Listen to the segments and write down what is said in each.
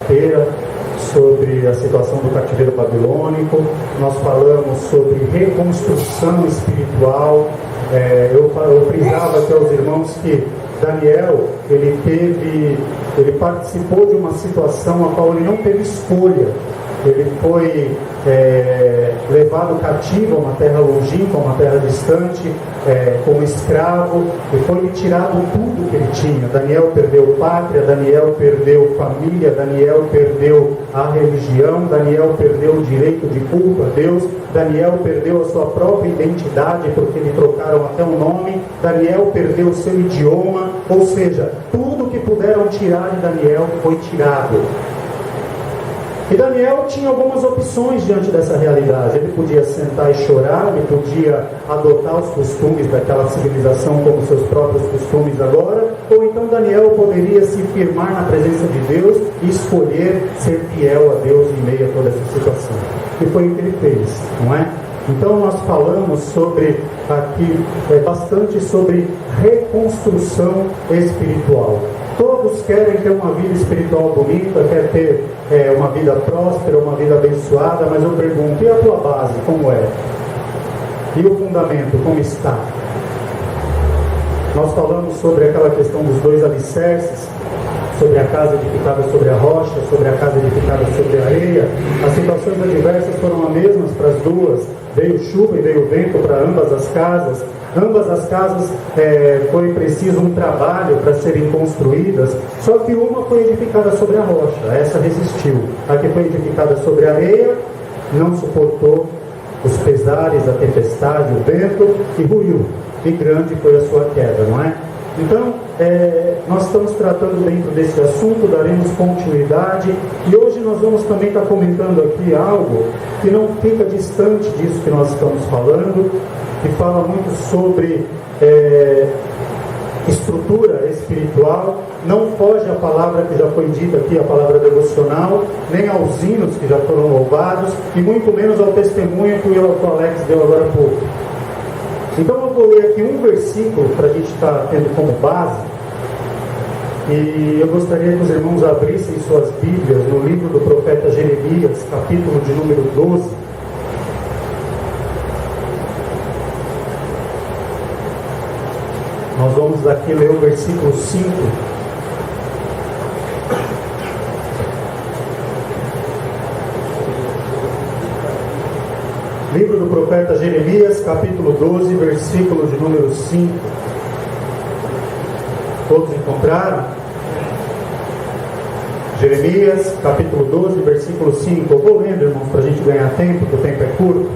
quarta-feira sobre a situação do cativeiro babilônico. Nós falamos sobre reconstrução espiritual. Eu frisava aqui aos irmãos que Daniel, ele participou de uma situação a qual ele não teve escolha. Ele foi levado cativo a uma terra longínqua, a uma terra distante, como escravo, e foi tirado tudo que ele tinha. Daniel perdeu pátria, Daniel perdeu família, Daniel perdeu a religião, Daniel perdeu o direito de culto a Deus, Daniel perdeu a sua própria identidade, porque lhe trocaram até o nome, Daniel perdeu o seu idioma, ou seja, tudo que puderam tirar de Daniel foi tirado. E Daniel tinha algumas opções diante dessa realidade. Ele podia sentar e chorar, ele podia adotar os costumes daquela civilização como seus próprios costumes agora, ou então Daniel poderia se firmar na presença de Deus e escolher ser fiel a Deus em meio a toda essa situação. E foi o que ele fez, não é? Então nós falamos sobre aqui bastante sobre reconstrução espiritual. Todos querem ter uma vida espiritual bonita, querem ter uma vida próspera, uma vida abençoada, mas eu pergunto, e a tua base, como é? E o fundamento, como está? Nós falamos sobre aquela questão dos dois alicerces, sobre a casa edificada sobre a rocha, sobre a casa edificada sobre a areia. As situações adversas foram as mesmas para as duas. Veio chuva e veio vento para ambas as casas. Ambas as casas foi preciso um trabalho para serem construídas, só que uma foi edificada sobre a rocha, essa resistiu. A que foi edificada sobre a areia não suportou os pesares, a tempestade, o vento, e ruiu. E grande foi a sua queda, não é? Então, nós estamos tratando dentro desse assunto, daremos continuidade, e hoje nós vamos também estar comentando aqui algo que não fica distante disso que nós estamos falando, que fala muito sobre estrutura espiritual. Não foge a palavra que já foi dita aqui, a palavra devocional, nem aos hinos que já foram louvados, e muito menos ao testemunho que o Alex deu agora há pouco. Então eu vou ler aqui um versículo para a gente estar tendo como base, e eu gostaria que os irmãos abrissem suas Bíblias no livro do profeta Jeremias, capítulo de número 12. Nós vamos aqui ler o versículo 5. Livro do profeta Jeremias, capítulo 12, versículo de número 5. Todos encontraram? Jeremias, capítulo 12, versículo 5. Eu vou lendo, irmãos, para a gente ganhar tempo, porque o tempo é curto.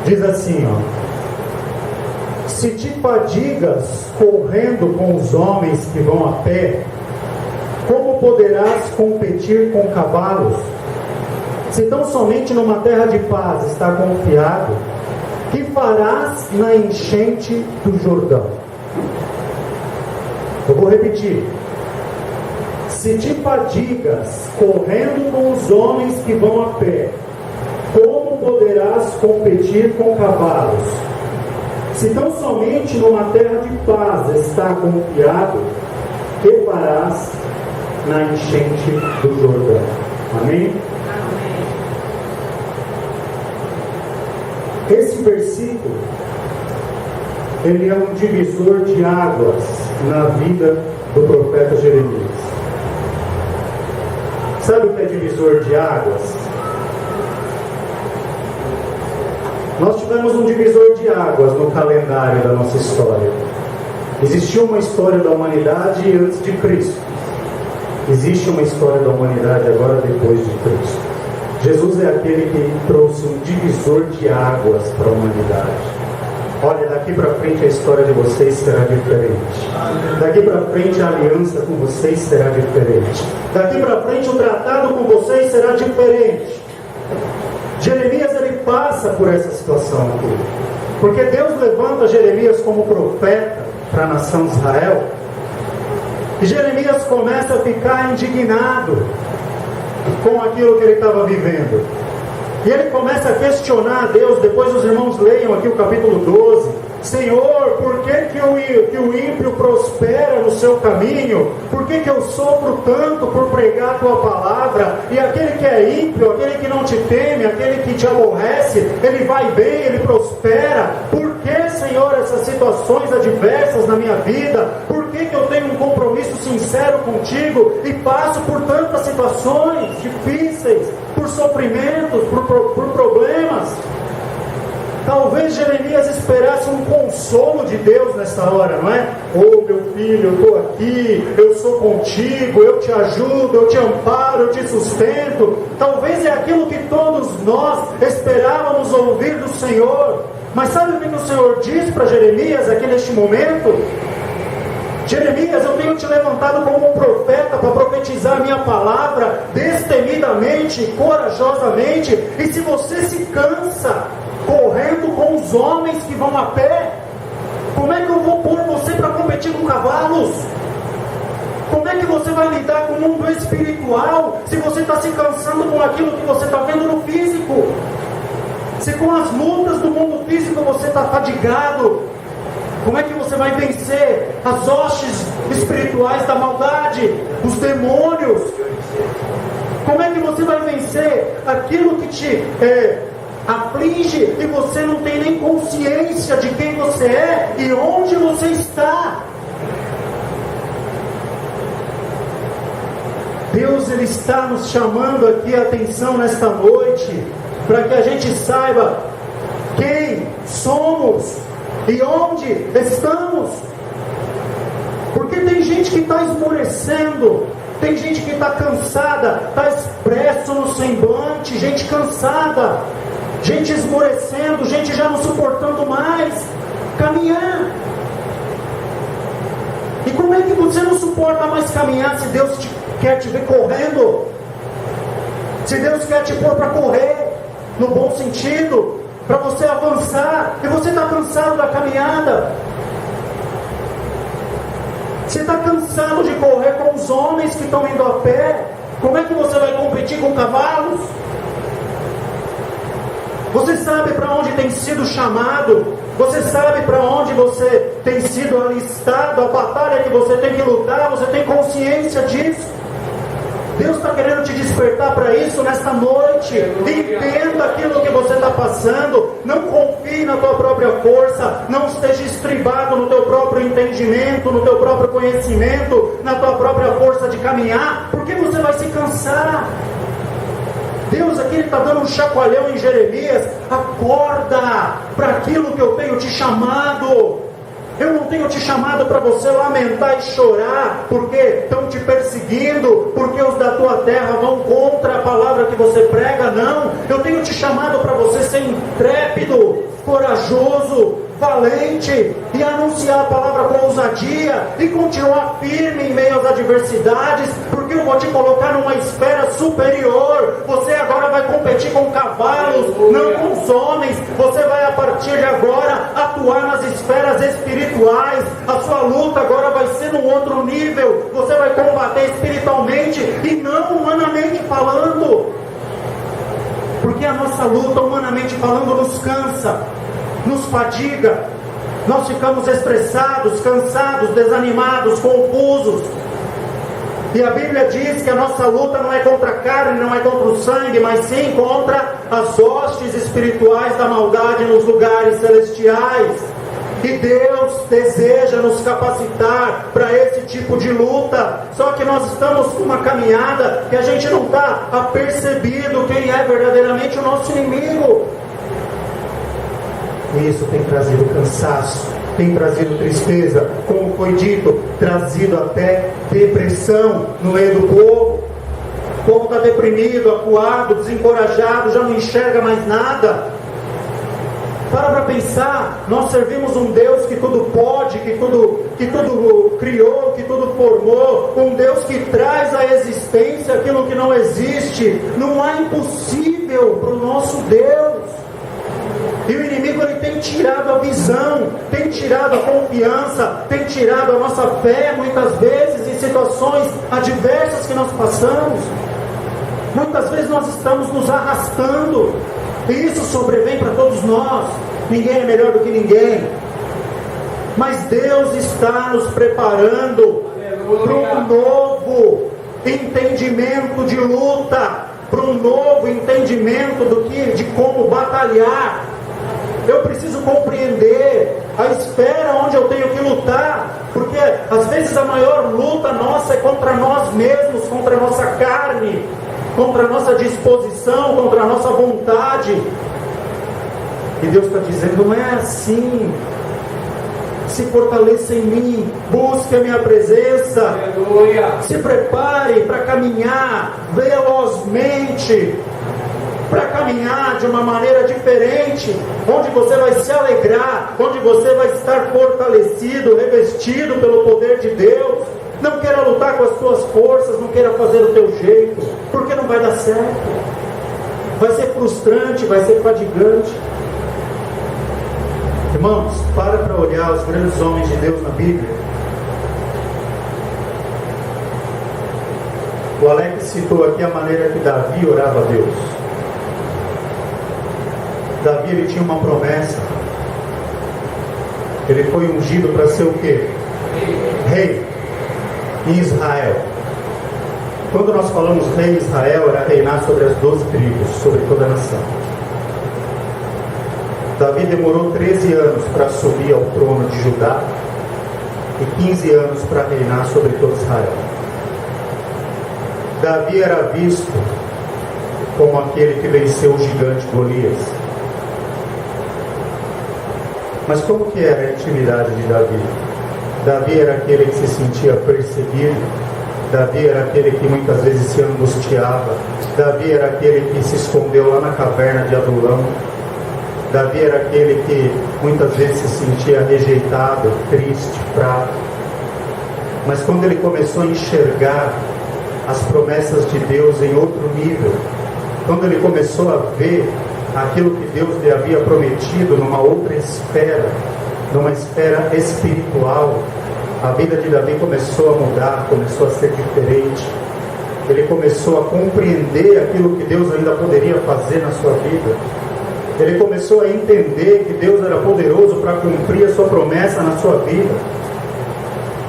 Diz assim, se te fadigas correndo com os homens que vão a pé, como poderás competir com cavalos? Se tão somente numa terra de paz está confiado, que farás na enchente do Jordão? Eu vou repetir. Se te fadigas correndo com os homens que vão a pé, como poderás competir com cavalos? Se tão somente numa terra de paz está confiado, que farás na enchente do Jordão? Amém? Esse versículo, ele é um divisor de águas na vida do profeta Jeremias. Sabe o que é divisor de águas? Nós tivemos um divisor de águas no calendário da nossa história. Existiu uma história da humanidade antes de Cristo. Existe uma história da humanidade agora depois de Cristo. Jesus é aquele que trouxe um divisor de águas para a humanidade. Olha, daqui para frente a história de vocês será diferente. Daqui para frente a aliança com vocês será diferente. Daqui para frente o tratado com vocês será diferente. Jeremias, ele passa por essa situação aqui, porque Deus levanta Jeremias como profeta para a nação de Israel, e Jeremias começa a ficar indignado com aquilo que ele estava vivendo, e ele começa a questionar a Deus. Depois os irmãos leiam aqui o capítulo 12, Senhor, por que o ímpio prospera no seu caminho? Por que eu sofro tanto por pregar a tua palavra? E aquele que é ímpio, aquele que não te teme, aquele que te aborrece, ele vai bem, ele prospera. Por que, Senhor, essas situações adversas na minha vida? Por que eu tenho um compromisso sincero contigo e passo por tantas situações difíceis, por sofrimentos, por problemas? Talvez Jeremias esperasse um consolo de Deus nessa hora, não é? Oh, meu filho, eu estou aqui, eu sou contigo, eu te ajudo, eu te amparo, eu te sustento. Talvez é aquilo que todos nós esperávamos ouvir do Senhor. Mas sabe o que o Senhor diz para Jeremias aqui neste momento? Jeremias, eu tenho te levantado como um profeta para profetizar a minha palavra destemidamente, corajosamente. E se você se cansa correndo com os homens que vão a pé, como é que eu vou pôr você para competir com cavalos? Como é que você vai lidar com o mundo espiritual se você está se cansando com aquilo que você está vendo no físico? Se com as lutas do mundo físico você está fadigado, como é que você vai vencer as hostes espirituais da maldade, os demônios? Como é que você vai vencer aquilo que te aflige e você não tem nem consciência de quem você é e onde você está? Deus, Ele está nos chamando aqui a atenção nesta noite, para que a gente saiba quem somos e onde estamos. Porque tem gente que está esmorecendo, tem gente que está cansada, está expresso no semblante, gente cansada, gente esmorecendo, gente já não suportando mais caminhar. E como é que você não suporta mais caminhar se Deus quer te ver correndo? Se Deus quer te pôr para correr, no bom sentido, para você avançar, e você está cansado da caminhada? Você está cansado de correr com os homens que estão indo a pé? Como é que você vai competir com cavalos? Você sabe para onde tem sido chamado? Você sabe para onde você tem sido alistado? A batalha que você tem que lutar, você tem consciência disso? Deus está querendo te despertar para isso nesta noite. Entenda aquilo que você está passando. Não confie na tua própria força. Não esteja estribado no teu próprio entendimento, no teu próprio conhecimento, na tua própria força de caminhar, porque você vai se cansar. Deus aqui está dando um chacoalhão em Jeremias. Acorda para aquilo que eu tenho te chamado. Eu não tenho te chamado para você lamentar e chorar porque estão te perseguindo, porque os da tua terra vão contra a palavra que você prega. Não, eu tenho te chamado para você ser intrépido, corajoso, valente e anunciar a palavra com ousadia e continuar firme em meio às adversidades, porque eu vou te colocar numa esfera superior. Você agora vai competir com cavalos, não com os homens. Você vai a partir de agora atuar nas esferas espirituais. A sua luta agora vai ser num outro nível. Você vai combater espiritualmente e não humanamente falando, porque a nossa luta, humanamente falando, nos cansa, nos fadiga. Nós ficamos estressados, cansados, desanimados, confusos. E a Bíblia diz que a nossa luta não é contra a carne, não é contra o sangue, mas sim contra as hostes espirituais da maldade nos lugares celestiais. E Deus deseja nos capacitar para esse tipo de luta. Só que nós estamos numa caminhada que a gente não está apercebido quem é verdadeiramente o nosso inimigo. E isso tem trazido cansaço, tem trazido tristeza, como foi dito, trazido até depressão no meio do povo. O povo está deprimido, acuado, desencorajado, já não enxerga mais nada. Para pensar, nós servimos um Deus que tudo pode, que tudo criou, que tudo formou, um Deus que traz à existência aquilo que não existe. Não há impossível para o nosso Deus. E o inimigo, ele tem tirado a visão, tem tirado a confiança, tem tirado a nossa fé, muitas vezes, em situações adversas que nós passamos. Muitas vezes nós estamos nos arrastando, e isso sobrevém para todos nós. Ninguém é melhor do que ninguém. Mas Deus está nos preparando para um novo entendimento de luta, para um novo entendimento de como batalhar. Eu preciso compreender a esfera onde eu tenho que lutar, porque às vezes a maior luta nossa é contra nós mesmos, contra a nossa carne, contra a nossa disposição, contra a nossa vontade. E Deus está dizendo: não é assim. Se fortaleça em mim, busque a minha presença. Aleluia. Se prepare para caminhar velozmente, para caminhar de uma maneira diferente, onde você vai se alegrar, onde você vai estar fortalecido, revestido pelo poder de Deus. Não queira lutar com as tuas forças, não queira fazer do teu jeito, porque não vai dar certo. Vai ser frustrante, vai ser fadigante. Irmãos, para olhar os grandes homens de Deus na Bíblia. O Alex citou aqui a maneira que Davi orava a Deus. Davi, ele tinha uma promessa. Ele foi ungido para ser o quê? Rei em Israel. Quando nós falamos rei em Israel, era reinar sobre as 12 tribos, sobre toda a nação. Davi demorou 13 anos para subir ao trono de Judá e 15 anos para reinar sobre todo Israel. Davi era visto como aquele que venceu o gigante Golias. Mas como que era a intimidade de Davi? Davi era aquele que se sentia perseguido. Davi era aquele que muitas vezes se angustiava. Davi era aquele que se escondeu lá na caverna de Adulão. Davi era aquele que muitas vezes se sentia rejeitado, triste, fraco. Mas quando ele começou a enxergar as promessas de Deus em outro nível, quando ele começou a ver aquilo que Deus lhe havia prometido numa outra esfera, numa esfera espiritual, a vida de Davi começou a mudar, começou a ser diferente. Ele começou a compreender aquilo que Deus ainda poderia fazer na sua vida. Ele começou a entender que Deus era poderoso para cumprir a sua promessa na sua vida.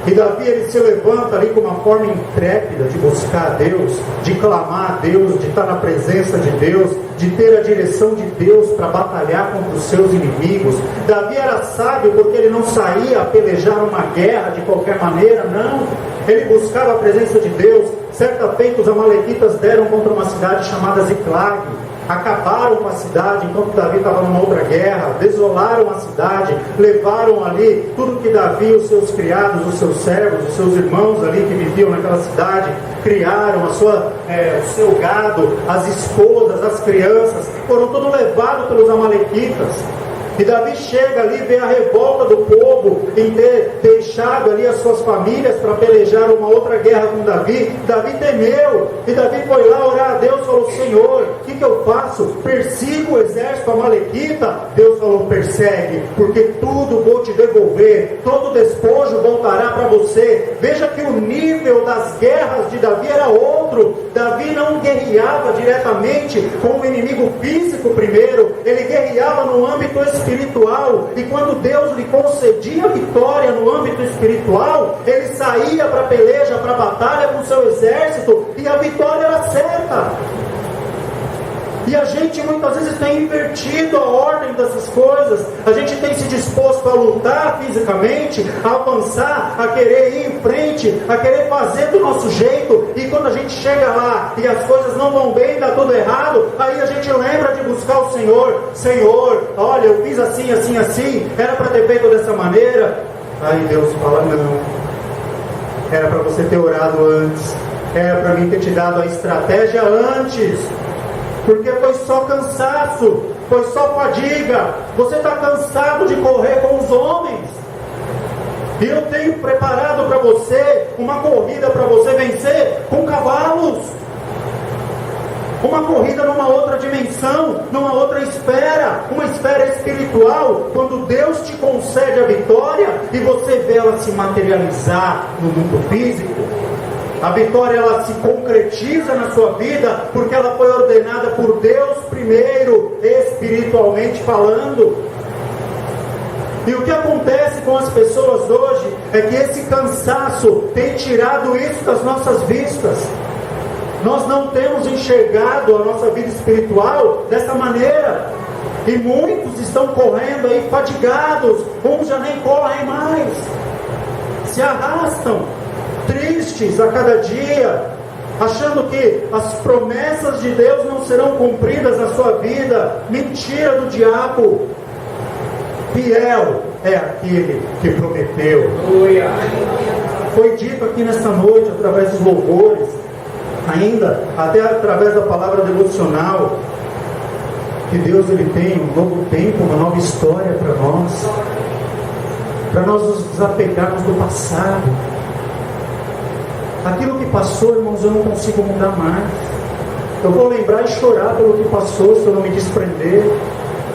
E Davi, ele se levanta ali com uma forma intrépida de buscar a Deus, de clamar a Deus, de estar na presença de Deus, de ter a direção de Deus para batalhar contra os seus inimigos. Davi era sábio porque ele não saía a pelejar uma guerra de qualquer maneira, não. Ele buscava a presença de Deus. Certa feita os amalequitas deram contra uma cidade chamada Ziclag. Acabaram com a cidade enquanto Davi estava numa outra guerra, desolaram a cidade, levaram ali tudo que Davi, os seus criados, os seus servos, os seus irmãos ali que viviam naquela cidade, criaram o seu gado, as esposas, as crianças, foram tudo levado pelos amalequitas. E Davi chega ali, vê a revolta do povo em ter deixado ali as suas famílias para pelejar uma outra guerra com Davi. Davi temeu, e Davi foi lá orar a Deus, falou: Senhor, o que eu faço? Persigo o exército amalequita? Deus falou: persegue, porque tudo vou te devolver, todo despojo voltará para você. Veja que o nível das guerras de Davi era outro. Davi não guerreava diretamente com o inimigo físico primeiro, ele guerreava no âmbito espiritual, e quando Deus lhe concedia vitória no âmbito espiritual, ele saía para a peleja, para a batalha com o seu exército, e a vitória era certa. E a gente muitas vezes tem invertido a ordem dessas coisas. A gente tem se disposto a lutar fisicamente, a avançar, a querer ir em frente, a querer fazer do nosso jeito. E quando a gente chega lá e as coisas não vão bem, dá tudo errado, aí a gente lembra de buscar o Senhor. Senhor, olha, eu fiz assim, assim, assim, era para ter feito dessa maneira. Aí Deus fala: não, era para você ter orado antes, era para mim ter te dado a estratégia antes. Porque foi só cansaço, foi só fadiga. Você está cansado de correr com os homens. E eu tenho preparado para você uma corrida para você vencer com cavalos. Uma corrida numa outra dimensão, numa outra esfera, uma esfera espiritual, quando Deus te concede a vitória e você vê ela se materializar no mundo físico. A vitória, ela se concretiza na sua vida porque ela foi ordenada por Deus primeiro, espiritualmente falando. E o que acontece com as pessoas hoje é que esse cansaço tem tirado isso das nossas vistas. Nós não temos enxergado a nossa vida espiritual dessa maneira. E muitos estão correndo aí fatigados, uns já nem correm mais. Se arrastam, tristes a cada dia, achando que as promessas de Deus não serão cumpridas na sua vida. Mentira do diabo. Fiel é aquele que prometeu. Foi dito aqui nesta noite, através dos louvores, ainda até através da palavra devocional, que Deus ele tem um novo tempo, uma nova história para nós nos desapegarmos do passado. Aquilo que passou, irmãos, eu não consigo mudar mais. Eu vou lembrar e chorar pelo que passou, se eu não me desprender.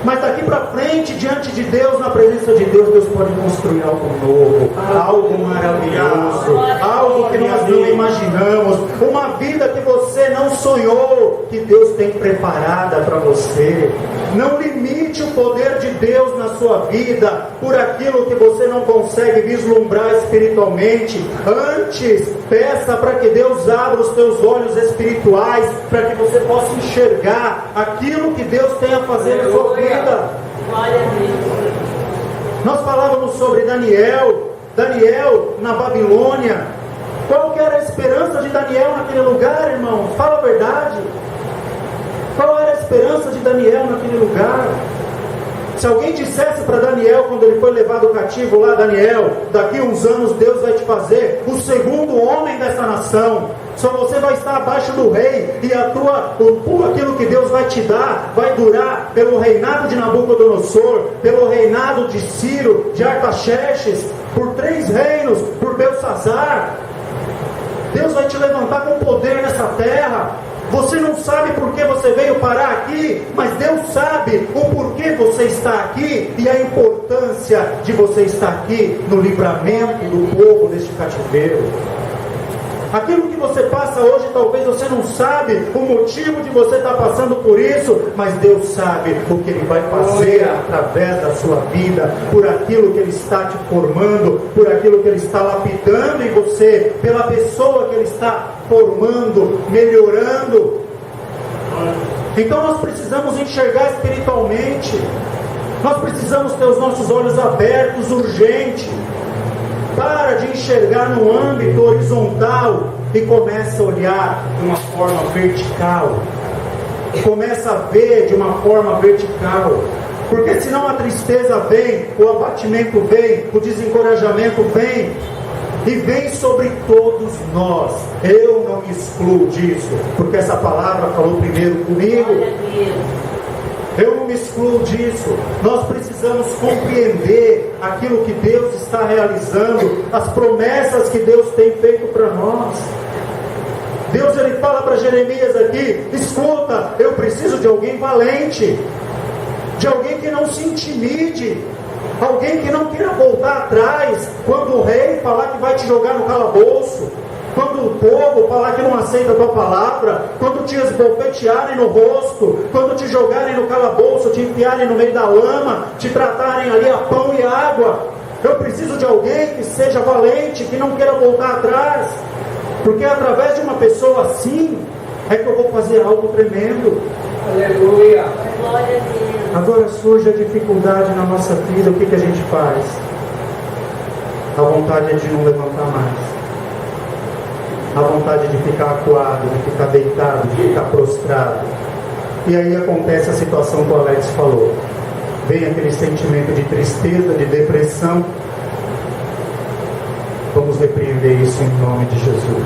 Mas daqui para frente, diante de Deus, na presença de Deus, Deus pode construir algo novo, algo maravilhoso, algo que nós não imaginamos, uma vida que você não sonhou, que Deus tem preparada para você. Não limite o poder de Deus na sua vida por aquilo que você não consegue vislumbrar espiritualmente. Antes, peça para que Deus abra os teus olhos espirituais, para que você possa enxergar aquilo que Deus tem a fazer na sua vida. Nós falávamos sobre Daniel na Babilônia. Qual que era a esperança de Daniel naquele lugar, irmão? Fala a verdade. Qual era a esperança de Daniel naquele lugar? Se alguém dissesse para Daniel, quando ele foi levado cativo lá, Daniel, daqui a uns anos Deus vai te fazer o segundo homem dessa nação, só você vai estar abaixo do rei, e tudo aquilo que Deus vai te dar, vai durar pelo reinado de Nabucodonosor, pelo reinado de Ciro, de Artaxerxes, por 3 reinos, por Belsazar. Deus vai te levantar com poder nessa terra. Você não sabe por que você veio parar aqui, mas Deus sabe o porquê você está aqui e a importância de você estar aqui no livramento do povo deste cativeiro. Aquilo que você passa hoje, talvez você não sabe o motivo de você estar passando por isso, mas Deus sabe o que Ele vai fazer através da sua vida, por aquilo que Ele está te formando, por aquilo que Ele está lapidando em você, pela pessoa que Ele está formando, melhorando. Então nós precisamos enxergar espiritualmente, nós precisamos ter os nossos olhos abertos, urgente. Para de enxergar no âmbito horizontal e começa a olhar de uma forma vertical. Começa a ver de uma forma vertical. Porque senão a tristeza vem, o abatimento vem, o desencorajamento vem. E vem sobre todos nós. Eu não me excluo disso, porque essa palavra falou primeiro comigo. Eu não me excluo disso. Nós precisamos compreender aquilo que Deus está realizando, as promessas que Deus tem feito para nós. Deus ele fala para Jeremias aqui: escuta, eu preciso de alguém valente, de alguém que não se intimide, alguém que não queira voltar atrás quando o rei falar que vai te jogar no calabouço, quando o povo falar que não aceita a tua palavra, quando te esbofetearem no rosto, quando te jogarem no calabouço, te enfiarem no meio da lama, te tratarem ali a pão e água. Eu preciso de alguém que seja valente, que não queira voltar atrás, porque através de uma pessoa assim é que eu vou fazer algo tremendo. Aleluia. Agora surge a dificuldade na nossa vida, o que a gente faz? A vontade é de não levantar mais. A vontade de ficar acuado, de ficar deitado, de ficar prostrado. E aí acontece a situação que o Alex falou. Vem aquele sentimento de tristeza, de depressão. Vamos repreender isso em nome de Jesus.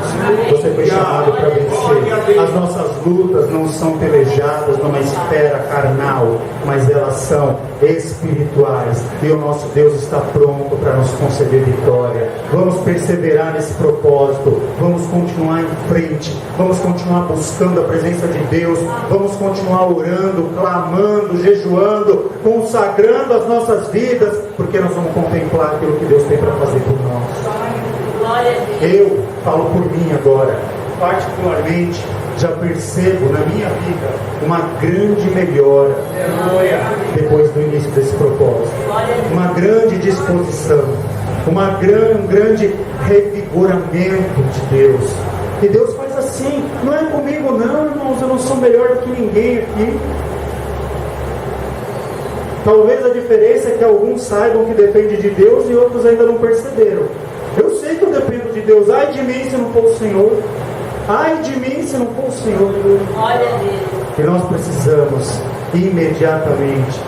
Você foi chamado para vencer. As nossas lutas não são pelejadas numa esfera carnal, mas elas são espirituais. E o nosso Deus está pronto para nos conceder vitória. Vamos perseverar nesse propósito. Vamos continuar em frente. Vamos continuar buscando a presença de Deus. Vamos continuar orando, clamando, jejuando, consagrando as nossas vidas, porque nós vamos contemplar aquilo que Deus tem para fazer por nós. Eu falo por mim agora, particularmente, já percebo na minha vida uma grande melhora depois do início desse propósito. Uma grande disposição, um grande revigoramento de Deus. E Deus faz assim, não é comigo não, irmãos, eu não sou melhor do que ninguém aqui. Talvez a diferença é que alguns saibam que depende de Deus e outros ainda não perceberam. Eu sei que eu dependo de Deus. Ai de mim se não for o Senhor. Ai de mim se não for o Senhor. Olha a Deus. E nós precisamos imediatamente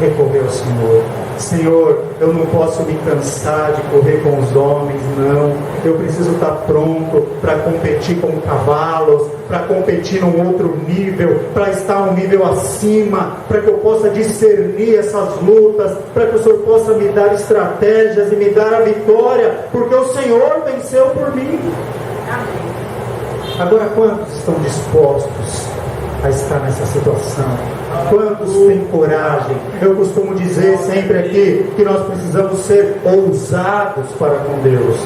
recorrer ao Senhor. Senhor, eu não posso me cansar de correr com os homens, não. Eu preciso estar pronto para competir com cavalos, para competir num outro nível, para estar um nível acima, para que eu possa discernir essas lutas, para que o Senhor possa me dar estratégias e me dar a vitória, porque o Senhor venceu por mim. Agora, quantos estão dispostos a estar nessa situação? Quantos têm coragem? Eu costumo dizer sempre aqui que nós precisamos ser ousados para com Deus.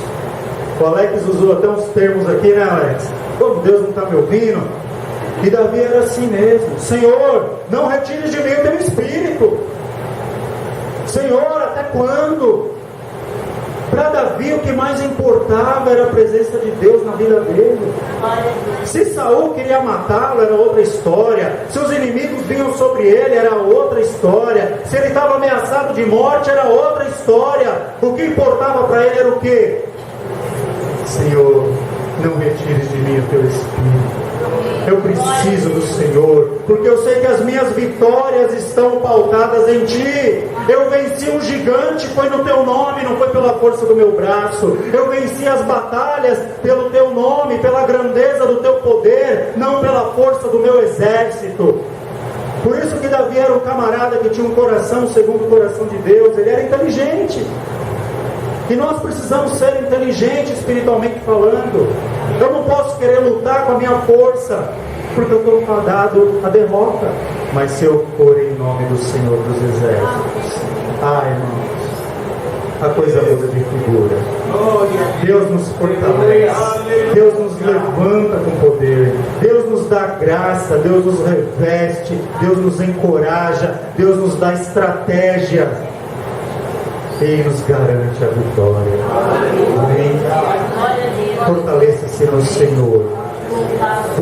O Alex usou até uns termos aqui, né, Alex? Como Deus não está me ouvindo? E Davi era assim mesmo: Senhor, não retires de mim o teu espírito. Senhor, até quando? Para Davi o que mais importava era a presença de Deus na vida dele. Se Saul queria matá-lo, era outra história. Se os inimigos vinham sobre ele, era outra história. Se ele estava ameaçado de morte, era outra história. O que importava para ele era o quê? Senhor, não retires de mim o teu espírito. Eu preciso do Senhor, porque eu sei que as minhas vitórias estão pautadas em Ti. Eu venci um gigante, foi no Teu nome, não foi pela força do meu braço. Eu venci as batalhas pelo Teu nome, pela grandeza do Teu poder, não pela força do meu exército. Por isso que Davi era um camarada que tinha um coração segundo o coração de Deus. Ele era inteligente. E nós precisamos ser inteligentes espiritualmente falando. Eu não posso querer lutar com a minha força, porque eu estou fadado à derrota. Mas se eu for em nome do Senhor dos Exércitos, irmãos, a coisa muda de figura. Deus nos fortalece, Deus nos levanta com poder, Deus nos dá graça, Deus nos reveste, Deus nos encoraja, Deus nos dá estratégia. E nos garante a vitória. Amém? Fortaleça-se no Senhor.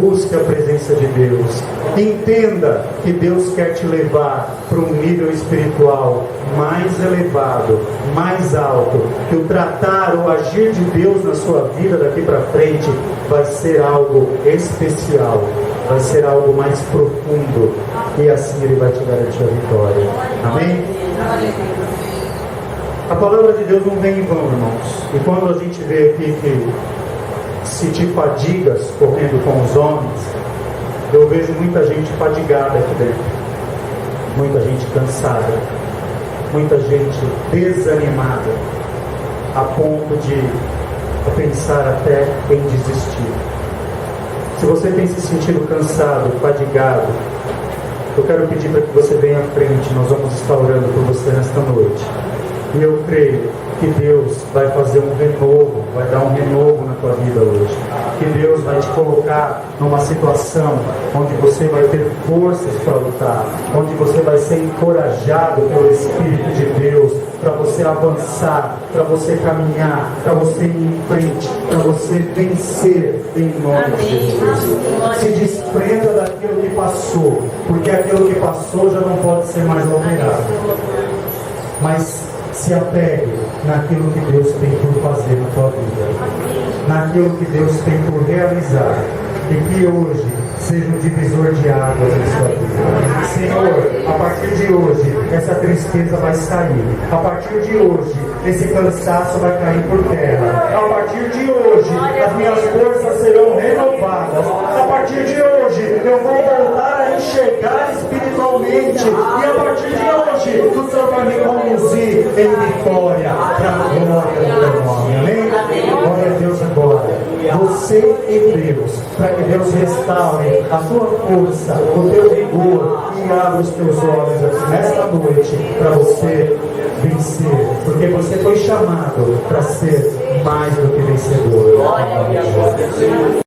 Busque a presença de Deus. Entenda que Deus quer te levar para um nível espiritual mais elevado, mais alto. Que o tratar, o agir de Deus na sua vida daqui para frente vai ser algo especial. Vai ser algo mais profundo. E assim Ele vai te garantir a vitória. Amém? A palavra de Deus não vem em vão, irmãos. E quando a gente vê aqui que se te fadigas correndo com os homens, eu vejo muita gente fadigada aqui dentro. Muita gente cansada. Muita gente desanimada. A ponto de pensar até em desistir. Se você tem se sentido cansado, fadigado, eu quero pedir para que você venha à frente. Nós vamos estar orando por você nesta noite. E eu creio que Deus vai fazer um renovo, vai dar um renovo na tua vida hoje. Que Deus vai te colocar numa situação onde você vai ter forças para lutar, onde você vai ser encorajado pelo Espírito de Deus, para você avançar, para você caminhar, para você ir em frente, para você vencer em nome de Jesus. Se desprenda daquilo que passou, porque aquilo que passou já não pode ser mais alterado. Mas se apegue naquilo que Deus tem por fazer na tua vida, naquilo que Deus tem por realizar, e que hoje seja um divisor de águas na sua vida. Senhor, a partir de hoje, essa tristeza vai sair. A partir de hoje, esse cansaço vai cair por terra. A partir de hoje, as minhas forças serão renovadas. A partir de hoje, eu vou voltar a enxergar espiritualmente. E a partir de hoje, o Senhor vai me conduzir em vitória para a glória do teu nome. Amém? Glória a Deus agora. Você e Deus, para que Deus restaure a sua força, o teu vigor e abra os teus olhos aqui nesta noite para você vencer, porque você foi chamado para ser mais do que vencedor.